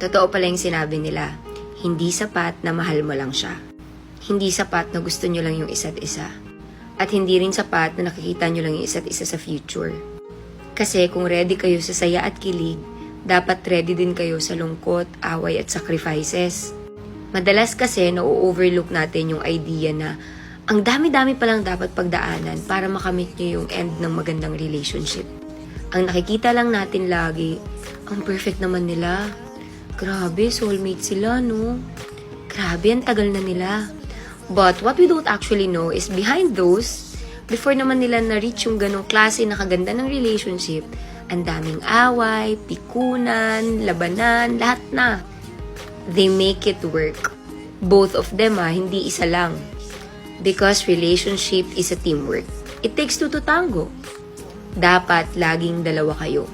Totoo pala yung sinabi nila, hindi sapat na mahal mo lang siya. Hindi sapat na gusto nyo lang yung isa't isa. At hindi rin sapat na nakikita nyo lang yung isa't isa sa future. Kasi kung ready kayo sa saya at kilig, dapat ready din kayo sa lungkot, away at sacrifices. Madalas kasi na-overlook natin yung idea na ang dami-dami palang dapat pagdaanan para makamit nyo yung end ng magandang relationship. Ang nakikita lang natin lagi, ang perfect naman nila. Grabe, soulmate sila, no? Grabe, ang tagal na nila. But what we don't actually know is behind those, before naman nila na-reach yung ganong klase na kaganda ng relationship, ang daming away, pikunan, labanan, lahat na. They make it work. Both of them hindi isa lang. Because relationship is a teamwork. It takes two to tango. Dapat laging dalawa kayo.